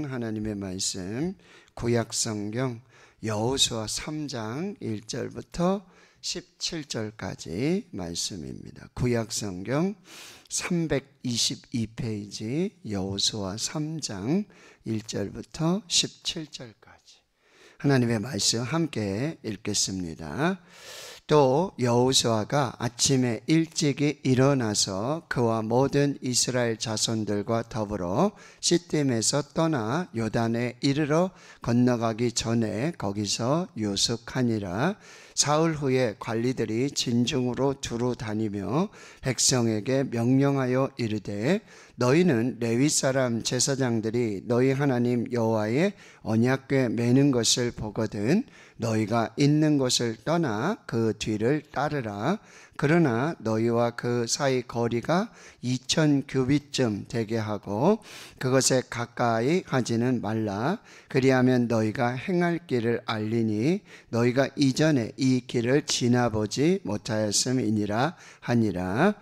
하나님의 말씀 구약성경 여호수아 3장 1절부터 17절까지 말씀입니다. 구약성경 322페이지 여호수아 3장 1절부터 17절까지 하나님의 말씀 함께 읽겠습니다. 또 여호수아가 아침에 일찍이 일어나서 그와 모든 이스라엘 자손들과 더불어 시딤에서 떠나 요단에 이르러 건너가기 전에 거기서 유숙하니라. 사흘 후에 관리들이 진중으로 두루 다니며 백성에게 명령하여 이르되 너희는 레위 사람 제사장들이 너희 하나님 여호와의 언약궤 매는 것을 보거든 너희가 있는 곳을 떠나 그 뒤를 따르라. 그러나 너희와 그 사이 거리가 2000규빗쯤 되게 하고 그것에 가까이 하지는 말라. 그리하면 너희가 행할 길을 알리니 너희가 이전에 이 길을 지나보지 못하였음이니라 하니라.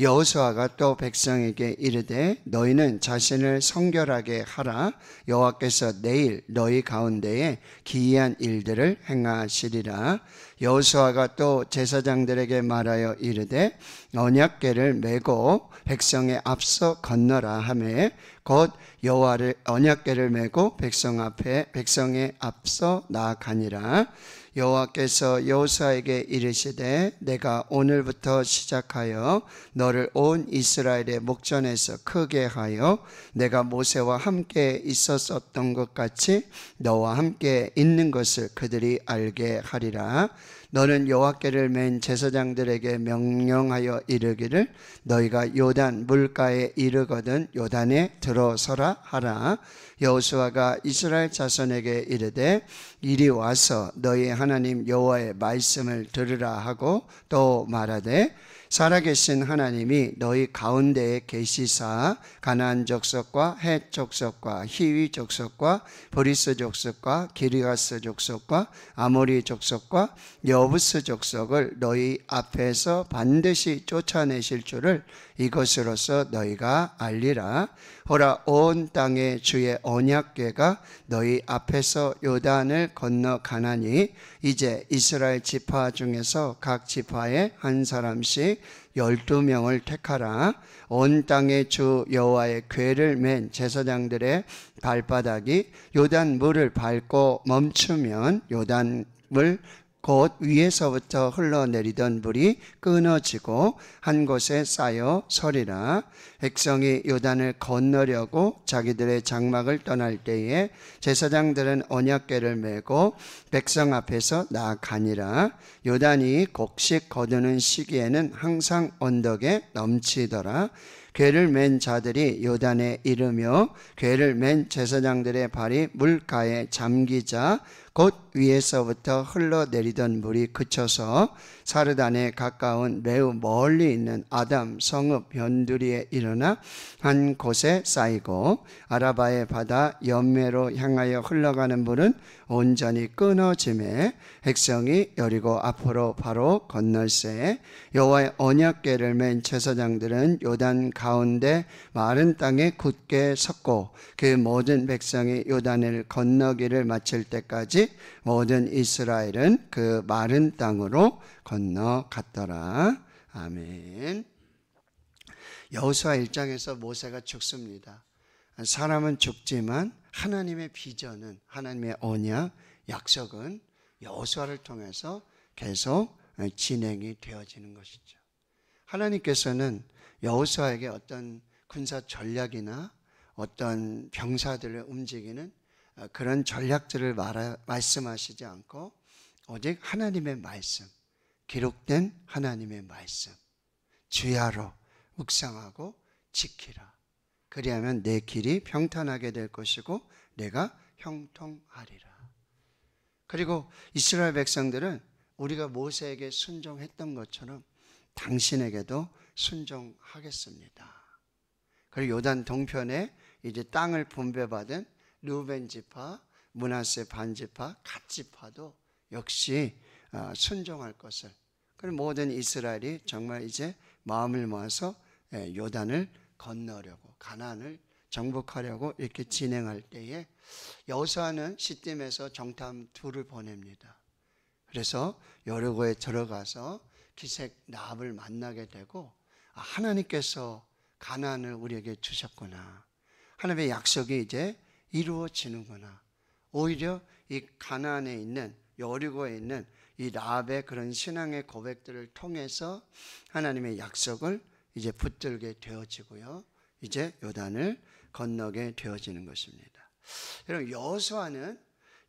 여호수아가 또 백성에게 이르되 너희는 자신을 성결하게 하라. 여호와께서 내일 너희 가운데에 기이한 일들을 행하시리라. 여호수아가 또 제사장들에게 말하여 이르되 언약궤를 메고 백성의 앞서 건너라 하매 곧 여호와를 언약궤를 메고 백성의 앞서 나아가니라. 여호와께서 여호수아에게 이르시되 내가 오늘부터 시작하여 너를 온 이스라엘의 목전에서 크게 하여 내가 모세와 함께 있었던 것 같이 너와 함께 있는 것을 그들이 알게 하리라. 너는 여호와께를 맨 제사장들에게 명령하여 이르기를 너희가 요단 물가에 이르거든 요단에 들어서라 하라. 여호수아가 이스라엘 자손에게 이르되 이리 와서 너희 하나님 여호와의 말씀을 들으라 하고 또 말하되 살아계신 하나님이 너희 가운데에 계시사 가나안 족속과 헷 족속과 히위 족속과 브리스 족속과 기르가스 족속과 아모리 족속과 여부스 족속을 너희 앞에서 반드시 쫓아내실 줄을 이것으로서 너희가 알리라. 보라 온 땅에 주의 언약궤가 너희 앞에서 요단을 건너가나니 이제 이스라엘 지파 중에서 각 지파에 한 사람씩 12명을 택하라. 온 땅의 주 여호와의 궤를 맨 제사장들의 발바닥이 요단 물을 밟고 멈추면 요단물 곧 위에서부터 흘러내리던 물이 끊어지고 한 곳에 쌓여 서리라. 백성이 요단을 건너려고 자기들의 장막을 떠날 때에 제사장들은 언약궤를 메고 백성 앞에서 나아가니라. 요단이 곡식 거두는 시기에는 항상 언덕에 넘치더라. 궤를 맨 자들이 요단에 이르며 궤를 맨 제사장들의 발이 물가에 잠기자 곧 위에서부터 흘러내리던 물이 그쳐서 사르단에 가까운 매우 멀리 있는 아담 성읍 변두리에 일어나 한 곳에 쌓이고 아라바의 바다 연매로 향하여 흘러가는 물은 온전히 끊어지매 백성이 여리고 앞으로 바로 건널새 여호와의 언약궤를 맨 제사장들은 요단 가운데 마른 땅에 굳게 섰고 그 모든 백성이 요단을 건너기를 마칠 때까지 모든 이스라엘은 그 마른 땅으로 건너갔더라. 아멘. 여호수아 1장에서 모세가 죽습니다. 사람은 죽지만 하나님의 비전은 하나님의 언약, 약속은 여호수아를 통해서 계속 진행이 되어지는 것이죠. 하나님께서는 여호수아에게 어떤 군사 전략이나 어떤 병사들을 움직이는 그런 전략들을 말씀하시지 않고 오직 하나님의 말씀, 기록된 하나님의 말씀 주야로 묵상하고 지키라. 그리하면 내 길이 평탄하게 될 것이고 내가 형통하리라. 그리고 이스라엘 백성들은 우리가 모세에게 순종했던 것처럼 당신에게도 순종하겠습니다. 그리고 요단 동편에 이제 땅을 분배받은 르우벤 지파, 므낫세 반지파, 갓 지파도 역시 순종할 것을. 그리고 모든 이스라엘이 정말 이제 마음을 모아서 요단을 건너려고 가나안을 정복하려고 이렇게 진행할 때에 여호수아는 시딤에서 정탐 둘을 보냅니다. 그래서 여리고에 들어가서 기색 라합을 만나게 되고 하나님께서 가나안을 우리에게 주셨구나. 하나님의 약속이 이제 이루어지는구나. 오히려 이 가나안에 있는 여리고에 있는 이 라합의 그런 신앙의 고백들을 통해서 하나님의 약속을 이제 붙들게 되어지고요. 이제 요단을 건너게 되어지는 것입니다. 여러분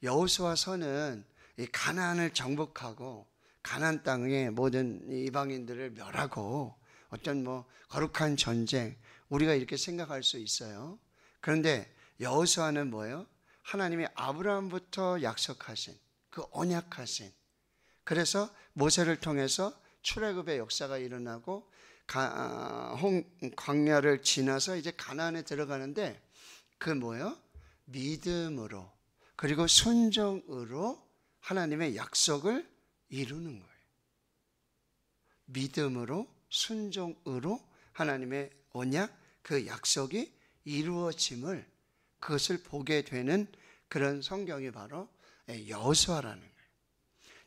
여호수아서는 이 가나안을 정복하고 가나안 땅의 모든 이방인들을 멸하고 어떤 거룩한 전쟁 우리가 이렇게 생각할 수 있어요. 그런데 여호수아는 뭐예요? 하나님이 아브라함부터 약속하신 그 언약하신 그래서 모세를 통해서 출애굽의 역사가 일어나고 광야를 지나서 이제 가나안에 들어가는데 그 뭐예요? 믿음으로 그리고 순종으로 하나님의 약속을 이루는 거예요. 믿음으로 순종으로 하나님의 언약 그 약속이 이루어짐을 그것을 보게 되는 그런 성경이 바로 여호수아라는 거예요.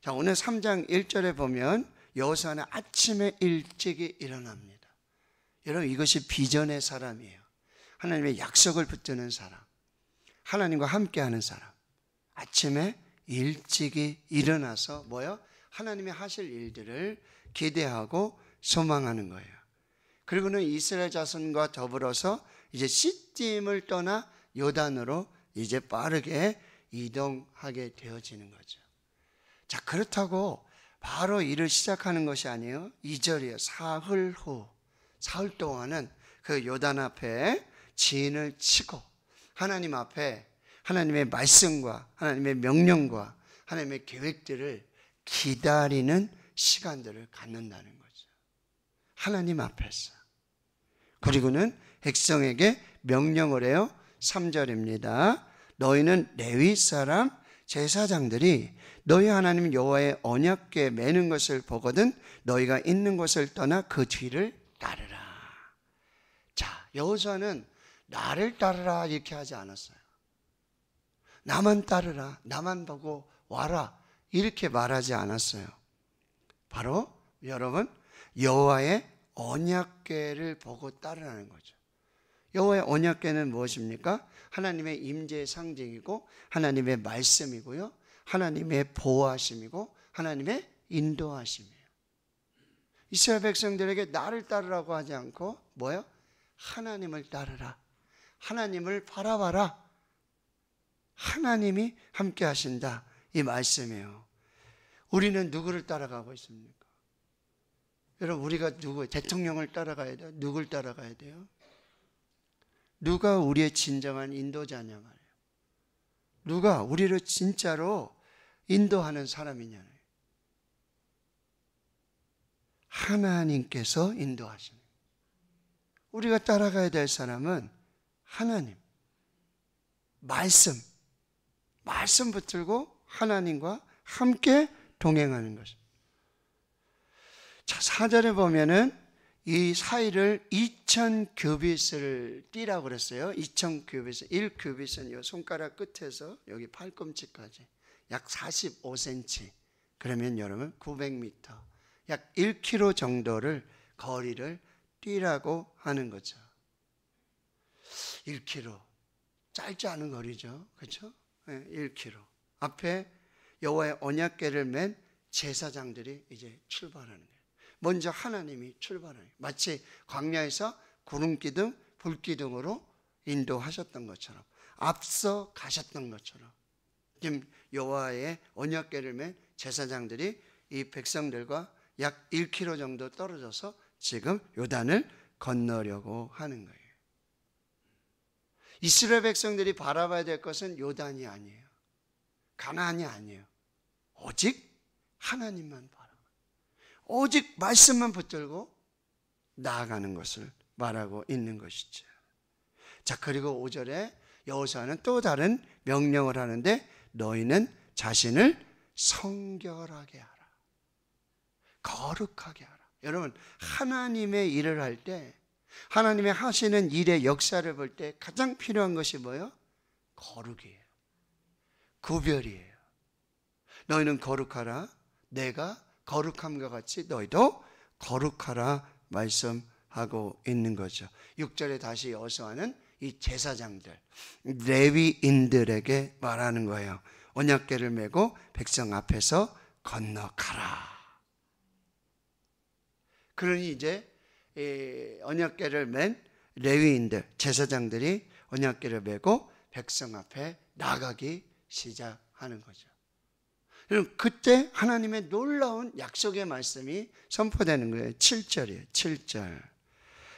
자, 오늘 3장 1절에 보면 여호수아는 아침에 일찍이 일어납니다. 여러분 이것이 비전의 사람이에요. 하나님의 약속을 붙드는 사람, 하나님과 함께하는 사람. 아침에 일찍이 일어나서 뭐요? 하나님이 하실 일들을 기대하고 소망하는 거예요. 그리고는 이스라엘 자손과 더불어서 이제 시딤을 떠나 요단으로 이제 빠르게 이동하게 되어지는 거죠. 자, 그렇다고 바로 일을 시작하는 것이 아니에요. 2절이에요. 사흘 후, 사흘 동안은 그 요단 앞에 진을 치고 하나님 앞에 하나님의 말씀과 하나님의 명령과 하나님의 계획들을 기다리는 시간들을 갖는다는 거죠. 하나님 앞에서. 그리고는 백성에게 명령을 해요. 3절입니다. 너희는 레위 사람 제사장들이 너희 하나님 여호와의 언약궤 매는 것을 보거든 너희가 있는 곳을 떠나 그 뒤를 따르라. 자, 여호수아는 나를 따르라 이렇게 하지 않았어요. 나만 따르라, 나만 보고 와라 이렇게 말하지 않았어요. 바로 여러분 여호와의 언약궤를 보고 따르라는 거죠. 여호와의 언약궤는 무엇입니까? 하나님의 임재의 상징이고 하나님의 말씀이고요. 하나님의 보호하심이고 하나님의 인도하심이에요. 이스라엘 백성들에게 나를 따르라고 하지 않고 뭐예요? 하나님을 따르라. 하나님을 바라봐라. 하나님이 함께 하신다. 이 말씀이에요. 우리는 누구를 따라가고 있습니까? 여러분 우리가 대통령을 따라가야 돼요? 누굴 따라가야 돼요? 누가 우리의 진정한 인도자냐 말이에요. 누가 우리를 진짜로 인도하는 사람이냐. 하나님께서 인도하시는 거예요. 우리가 따라가야 될 사람은 하나님, 말씀 붙들고 하나님과 함께 동행하는 것입니다. 자, 4절에 보면은 이 사이를 2000규빗을 띠라고 그랬어요. 2000규빗, 1규빗은 이 손가락 끝에서 여기 팔꿈치까지 약 45cm. 그러면 여러분 900m, 약 1km 정도를 거리를 뛰라고 하는 거죠. 1km, 짧지 않은 거리죠. 그렇죠? 1km. 앞에 여호와의 언약궤를 맨 제사장들이 이제 출발하는 거예요. 먼저 하나님이 출발하는 거예요. 마치 광야에서 구름기둥, 불기둥으로 인도하셨던 것처럼 앞서 가셨던 것처럼 지금 여호와의 언약궤를 맨 제사장들이 이 백성들과 약 1km 정도 떨어져서 지금 요단을 건너려고 하는 거예요. 이스라엘 백성들이 바라봐야 될 것은 요단이 아니에요. 가나안이 아니에요. 오직 하나님만 바라봐요. 오직 말씀만 붙들고 나아가는 것을 말하고 있는 것이죠. 자, 그리고 5절에 여호수아는 또 다른 명령을 하는데 너희는 자신을 성결하게 하라. 거룩하게 하라. 여러분, 하나님의 일을 할 때 하나님의 하시는 일의 역사를 볼 때 가장 필요한 것이 뭐예요? 거룩이에요. 구별이에요. 너희는 거룩하라. 내가 거룩함과 같이 너희도 거룩하라 말씀하고 있는 거죠. 6절에 다시 여호수아는 이 제사장들, 레위인들에게 말하는 거예요. 언약궤를 메고 백성 앞에서 건너가라. 그러니 이제 언약궤를 맨 레위인들, 제사장들이 언약궤를 메고 백성 앞에 나가기 시작하는 거죠. 여러분, 그때 하나님의 놀라운 약속의 말씀이 선포되는 거예요. 7절이에요. 7절.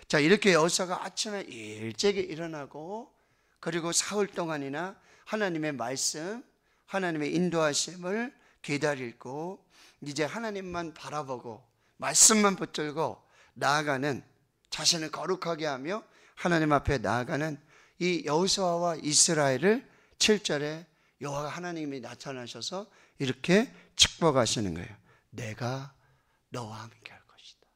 자, 이렇게 여호수아가 아침에 일찍이 일어나고 그리고 사흘 동안이나 하나님의 말씀, 하나님의 인도하심을 기다리고 이제 하나님만 바라보고 말씀만 붙들고 나아가는, 자신을 거룩하게 하며 하나님 앞에 나아가는 이 여호수아와 이스라엘을 7절에 여호와 하나님이 나타나셔서 이렇게 축복하시는 거예요. 내가 너와 함께 할 것이다.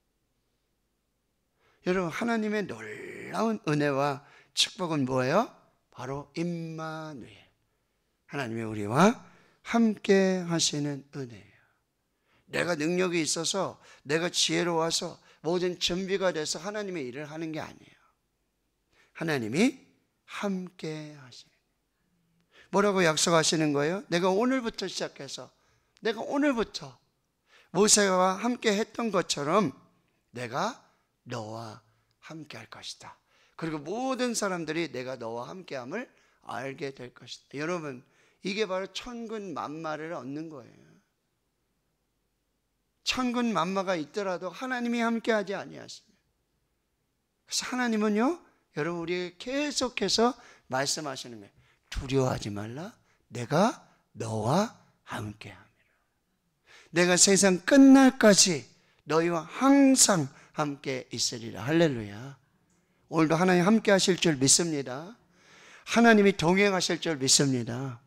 여러분, 하나님의 놀라운 은혜와 축복은 뭐예요? 바로 임마누엘, 하나님이 우리와 함께 하시는 은혜예요. 내가 능력이 있어서, 내가 지혜로워서 모든 준비가 돼서 하나님의 일을 하는 게 아니에요. 하나님이 함께 하시는, 뭐라고 약속하시는 거예요? 내가 오늘부터 시작해서, 내가 오늘부터 모세와 함께 했던 것처럼 내가 너와 함께 할 것이다. 그리고 모든 사람들이 내가 너와 함께함을 알게 될 것이다. 여러분, 이게 바로 천군 만마를 얻는 거예요. 천군 만마가 있더라도 하나님이 함께하지 아니하시면, 그래서 하나님은요, 여러분, 우리에게 계속해서 말씀하시는 거예요. 두려워하지 말라. 내가 너와 함께함이라. 내가 세상 끝날까지 너희와 항상 함께 있으리라. 할렐루야. 오늘도 하나님 함께 하실 줄 믿습니다. 하나님이 동행하실 줄 믿습니다.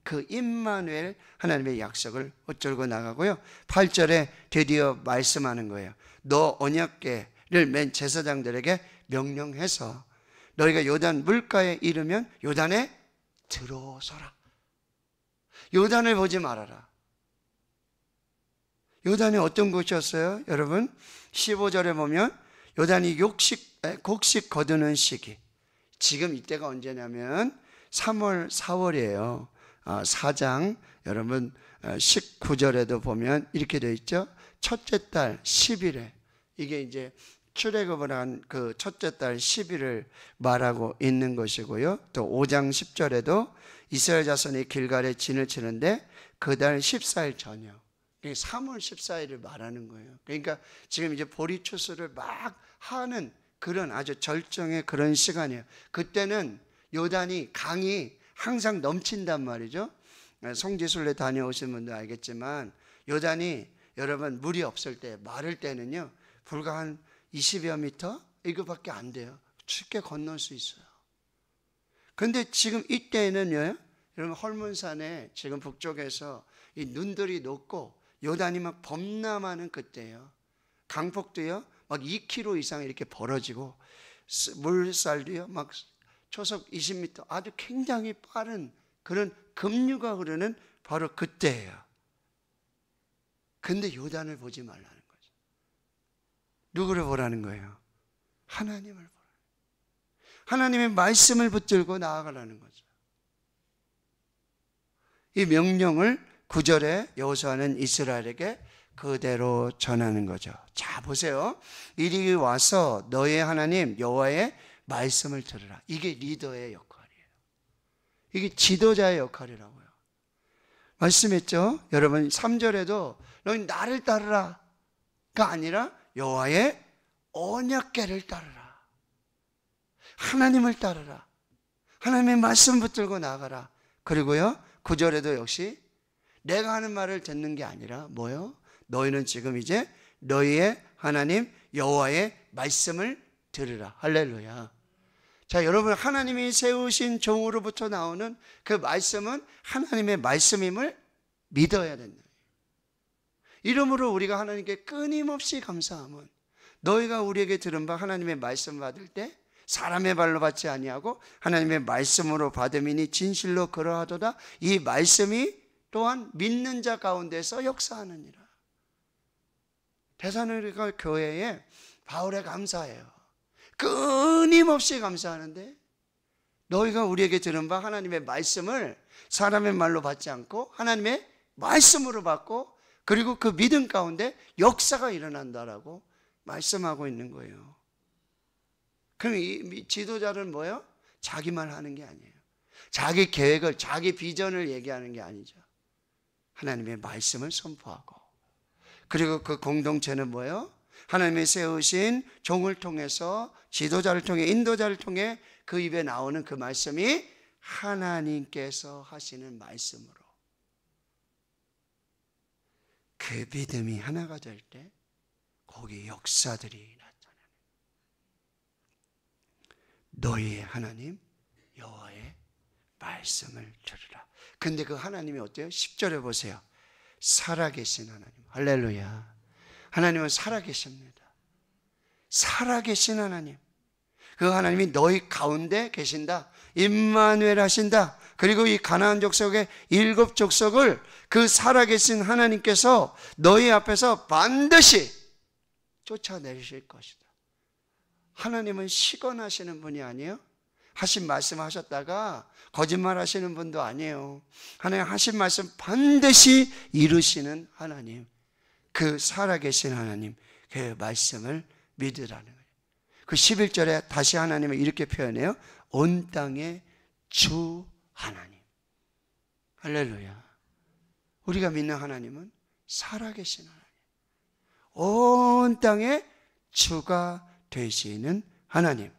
그 임마누엘, 하나님의 약속을 붙들고 나가고요. 8절에 드디어 말씀하는 거예요. 너 언약궤를 맨 제사장들에게 명령해서 너희가 요단 물가에 이르면 요단에 들어서라. 요단을 보지 말아라. 요단이 어떤 곳이었어요? 여러분, 15절에 보면 요단이 곡식 거두는 시기. 지금 이때가 언제냐면 3월, 4월이에요. 4장 여러분 19절에도 보면 이렇게 되어 있죠. 첫째 달 10일에, 이게 이제 출애굽을 한 그 첫째 달 10일을 말하고 있는 것이고요. 또 5장 10절에도 이스라엘 자손이 길갈에 진을 치는데 그 달 14일 저녁, 3월 14일을 말하는 거예요. 그러니까 지금 이제 보리 추수를 막 하는 그런 아주 절정의 그런 시간이에요. 그때는 요단이, 강이 항상 넘친단 말이죠. 성지순례 다녀오신 분도 알겠지만 요단이 여러분 물이 없을 때, 마를 때는요 불과 한 20여 미터 이거밖에 안 돼요. 쉽게 건널 수 있어요. 근데 지금 이때는요, 여러분 헐문산에 지금 북쪽에서 이 눈들이 녹고 요단이 막 범람하는 그때예요. 강폭도요 막 2km 이상 이렇게 벌어지고 물살도요 막 초속 20m, 아주 굉장히 빠른 그런 급류가 흐르는 바로 그때예요. 근데 요단을 보지 말라는 거죠. 누구를 보라는 거예요? 하나님을 보라. 하나님의 말씀을 붙들고 나아가라는 거죠. 이 명령을 9절에 여호수아는 이스라엘에게 그대로 전하는 거죠. 자, 보세요. 이리 와서 너의 하나님 여호와의 말씀을 들으라. 이게 리더의 역할이에요. 이게 지도자의 역할이라고요. 말씀했죠? 여러분 3절에도 너희 나를 따르라가 아니라 여호와의 언약궤를 따르라. 하나님을 따르라. 하나님의 말씀 붙들고 나가라. 그리고요 9절에도 역시 내가 하는 말을 듣는 게 아니라 뭐요? 너희는 지금 이제 너희의 하나님 여호와의 말씀을 들으라. 할렐루야. 자, 여러분, 하나님이 세우신 종으로부터 나오는 그 말씀은 하나님의 말씀임을 믿어야 된다. 이러므로 우리가 하나님께 끊임없이 감사함은 너희가 우리에게 들은 바 하나님의 말씀 받을 때 사람의 발로 받지 아니하고 하나님의 말씀으로 받음이니 진실로 그러하도다. 이 말씀이 또한 믿는 자 가운데서 역사하느니라. 데살로니가 교회에 바울에 감사해요. 끊임없이 감사하는데 너희가 우리에게 들은 바 하나님의 말씀을 사람의 말로 받지 않고 하나님의 말씀으로 받고 그리고 그 믿음 가운데 역사가 일어난다라고 말씀하고 있는 거예요. 그럼 이 지도자는 뭐예요? 자기만 하는 게 아니에요. 자기 계획을, 자기 비전을 얘기하는 게 아니죠. 하나님의 말씀을 선포하고 그리고 그 공동체는 뭐예요? 하나님이 세우신 종을 통해서 지도자를 통해 인도자를 통해 그 입에 나오는 그 말씀이 하나님께서 하시는 말씀으로 그 믿음이 하나가 될 때 거기 역사들이 나타나는 너희의 하나님 여호와의 말씀을 들으라. 근데 그 하나님이 어때요? 10절에 보세요. 살아계신 하나님. 할렐루야. 하나님은 살아계십니다. 살아계신 하나님. 그 하나님이 너희 가운데 계신다. 임마누엘 하신다. 그리고 이 가나안 족속의 7 족속을 그 살아계신 하나님께서 너희 앞에서 반드시 쫓아내실 것이다. 하나님은 시건하시는 분이 아니에요. 하신 말씀 하셨다가 거짓말 하시는 분도 아니에요. 하나님 하신 말씀 반드시 이루시는 하나님, 그 살아계신 하나님, 그 말씀을 믿으라는 거예요. 그 11절에 다시 하나님을 이렇게 표현해요. 온 땅의 주 하나님. 할렐루야. 우리가 믿는 하나님은 살아계신 하나님, 온 땅의 주가 되시는 하나님,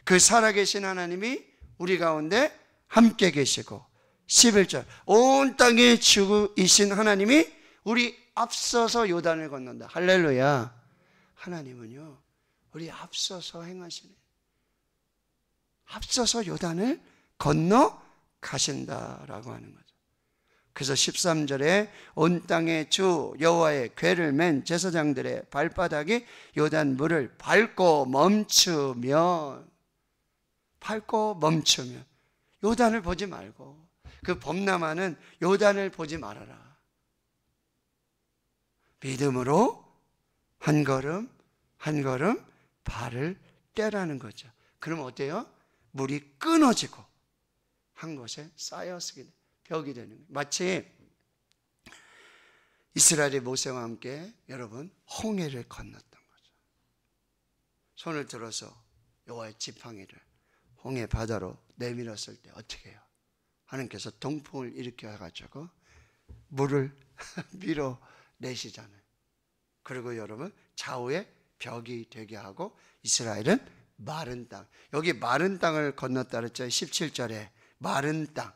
그 살아계신 하나님이 우리 가운데 함께 계시고 11절 온 땅의 주이신 하나님이 우리 앞서서 요단을 건넌다. 할렐루야. 하나님은요 우리 앞서서 행하시네. 앞서서 요단을 건너 가신다라고 하는 거죠. 그래서 13절에 온 땅의 주 여호와의 궤를 맨 제사장들의 발바닥이 요단 물을 밟고 멈추면 요단을 보지 말고 그 범람하는 요단을 보지 말아라. 믿음으로 한 걸음 한 걸음 발을 떼라는 거죠. 그럼 어때요? 물이 끊어지고 한 곳에 쌓여서 벽이 되는 거예요. 마치 이스라엘이 모세와 함께 여러분 홍해를 건넜던 거죠. 손을 들어서 여호와의 지팡이를 홍해 바다로 내밀었을 때 어떻게 해요? 하나님께서 동풍을 일으켜가지고 물을 밀어내시잖아요. 그리고 여러분 좌우에 벽이 되게 하고 이스라엘은 마른 땅, 여기 마른 땅을 건넜다 그랬죠. 17절에 마른 땅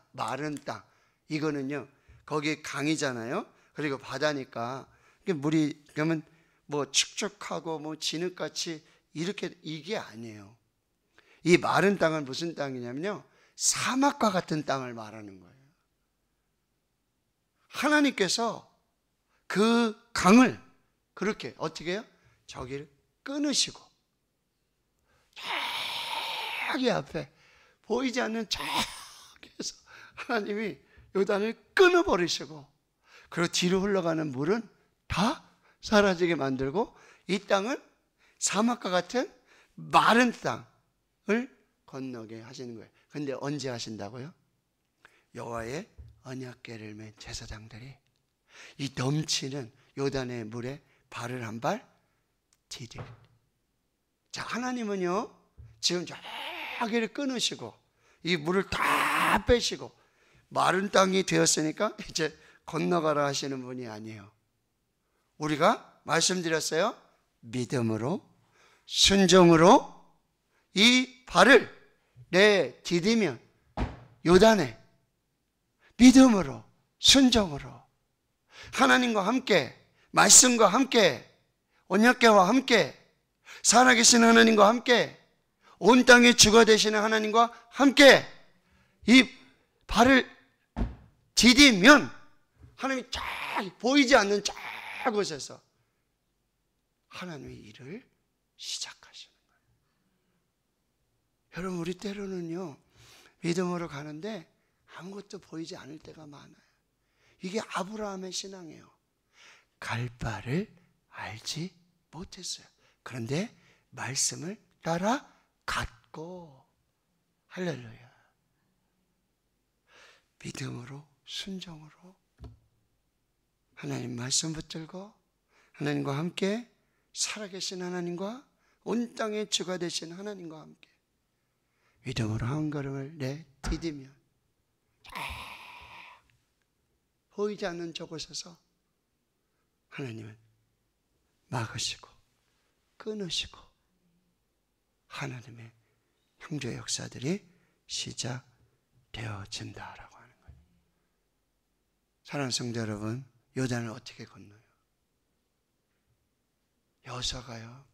이거는요 거기 강이잖아요. 그리고 바다니까 물이 그러면 뭐 축축하고 뭐 진흙같이 이렇게 이게 아니에요. 이 마른 땅은 무슨 땅이냐면요 사막과 같은 땅을 말하는 거예요. 하나님께서 그 강을 그렇게 어떻게 해요? 저기를 끊으시고 저기 앞에 보이지 않는 저기에서 하나님이 요단을 끊어버리시고 그리고 뒤로 흘러가는 물은 다 사라지게 만들고 이 땅은 사막과 같은 마른 땅을 건너게 하시는 거예요. 그런데 언제 하신다고요? 여호와의 언약궤를 맨 제사장들이 이 넘치는 요단의 물에 발을 한 발 디딜. 자, 하나님은요 지금 저기를 끊으시고 이 물을 다 빼시고 마른 땅이 되었으니까 이제 건너가라 하시는 분이 아니에요. 우리가 말씀드렸어요. 믿음으로 순종으로 이 발을 내디디면 요단에 믿음으로 순종으로 하나님과 함께 말씀과 함께 언약궤와 함께 살아계신 하나님과 함께 온 땅의 주가 되시는 하나님과 함께 이 발을 디디면 하나님이 쫙 보이지 않는 쫙 곳에서 하나님의 일을 시작하시는 거예요. 여러분, 우리 때로는요, 믿음으로 가는데 아무것도 보이지 않을 때가 많아요. 이게 아브라함의 신앙이에요. 갈 바를 알지 못했어요. 그런데 말씀을 따라갔고, 할렐루야. 믿음으로, 순종으로 하나님 말씀 붙들고 하나님과 함께 살아계신 하나님과 온 땅의 주가 되신 하나님과 함께 믿음으로 한 걸음을 내디디며 보이지 않는 저곳에서 하나님은 막으시고 끊으시고 하나님의 창조의 역사들이 시작되어진다라고 하는 거예요. 사랑하는 성도 여러분, 요단을 어떻게 건너요? 여호수아가요,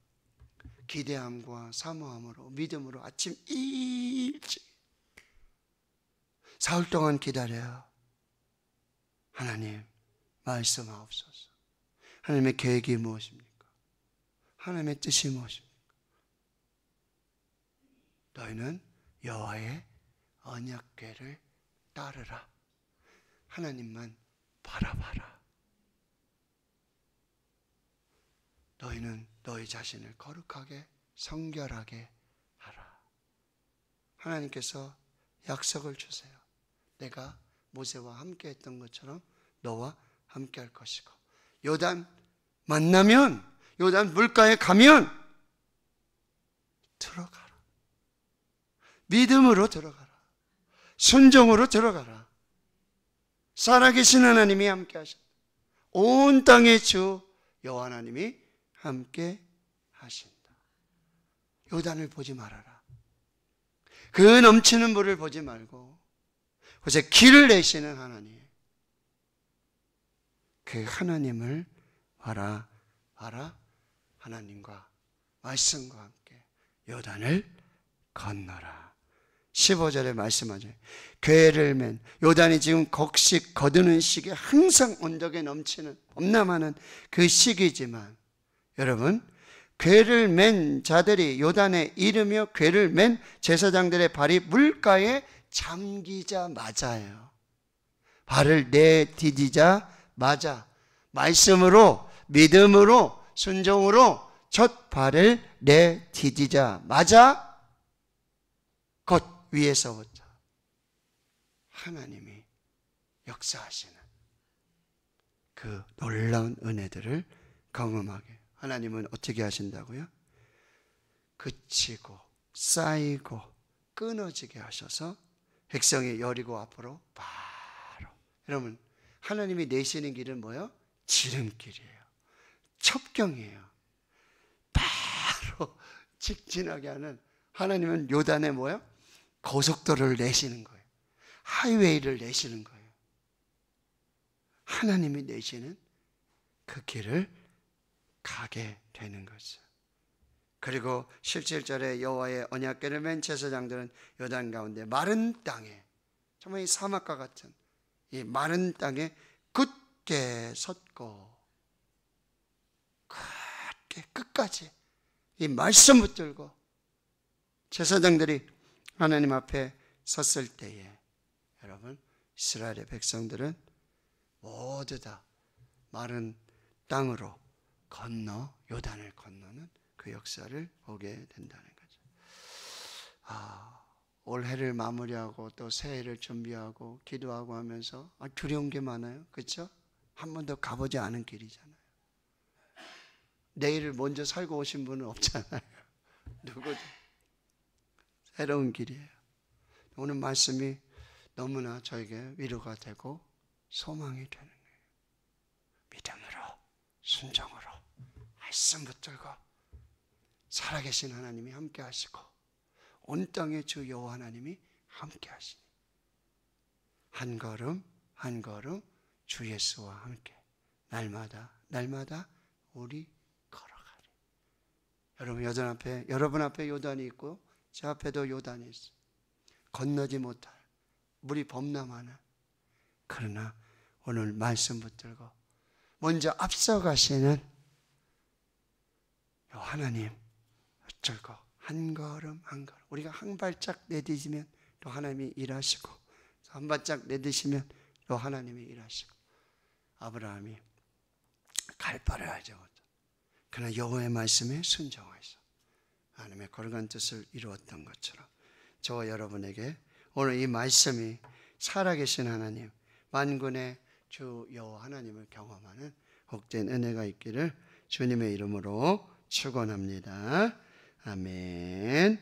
기대함과 사모함으로 믿음으로 아침 일찍 사흘 동안 기다려요. 하나님 말씀하옵소서. 하나님의 계획이 무엇입니까? 하나님의 뜻이 무엇입니까? 너희는 여호와의 언약궤를 따르라. 하나님만 바라봐라. 너희는 너희 자신을 거룩하게 성결하게 하라. 하나님께서 약속을 주세요. 내가 모세와 함께 했던 것처럼 너와 함께 할 것이고, 요단 만나면, 요단 물가에 가면 들어가라. 믿음으로 들어가라. 순종으로 들어가라. 살아계신 하나님이 함께 하신다. 온 땅의 주 여호와 하나님이 함께 하신다. 요단을 보지 말아라. 그 넘치는 물을 보지 말고 그곳에 길을 내시는 하나님, 그 하나님을 바라 하나님과 말씀과 함께 요단을 건너라. 15절에 말씀하죠. 궤를 맨, 요단이 지금 곡식 거두는 시기에 항상 언덕에 넘치는 엄남하는 그 시기지만, 여러분, 궤를 맨 자들이 요단에 이르며 궤를 맨 제사장들의 발이 물가에 잠기자마자예요. 발을 내디디자마자 말씀으로, 믿음으로, 순종으로 첫 발을 내디디자마자 곧 위에서부터 하나님이 역사하시는 그 놀라운 은혜들을 경험하게, 하나님은 어떻게 하신다고요? 그치고 쌓이고 끊어지게 하셔서 백성이 여리고 앞으로 바로, 여러분, 하나님이 내시는 길은 뭐예요? 지름길이에요. 첩경이에요. 바로 직진하게 하는, 하나님은 요단에 뭐예요? 고속도로를 내시는 거예요. 하이웨이를 내시는 거예요. 하나님이 내시는 그 길을 가게 되는 거죠. 그리고 17절에 여호와의 언약궤를 맨 제사장들은 요단 가운데 마른 땅에, 정말 이 사막과 같은 이 마른 땅에 굳게 섰고, 굳게 끝까지 이 말씀 붙들고 제사장들이 하나님 앞에 섰을 때에, 여러분, 이스라엘의 백성들은 모두 다 마른 땅으로 건너, 요단을 건너는 그 역사를 보게 된다는 거죠. 올해를 마무리하고 또 새해를 준비하고 기도하고 하면서 두려운 게 많아요. 그렇죠? 한 번도 가보지 않은 길이잖아요. 내일을 먼저 살고 오신 분은 없잖아요. 누구도. 새로운 길이에요. 오늘 말씀이 너무나 저에게 위로가 되고 소망이 되는 거예요. 믿음으로, 순종으로 말씀 붙들고 살아계신 하나님이 함께 하시고 온 땅의 주 여호와 하나님이 함께 하시니 한 걸음 한 걸음 주 예수와 함께 날마다 우리 걸어가리. 여러분 앞에 요단이 있고 제 앞에도 요단이 있어요. 건너지 못할 물이 범람하는, 그러나 오늘 말씀 붙들고 먼저 앞서가시는 하나님, 저거 한 걸음 한 걸음 우리가 한 발짝 내디디면 또 하나님이 일하시고 한 발짝 내디시면 또 하나님이 일하시고 아브라함이 갈 바를 알죠. 그러나 여호와의 말씀에 순종하셔 하나님의 거룩한 뜻을 이루었던 것처럼 저와 여러분에게 오늘 이 말씀이 살아계신 하나님 만군의 주 여호와 하나님을 경험하는 복된 은혜가 있기를 주님의 이름으로 축원합니다. 아멘.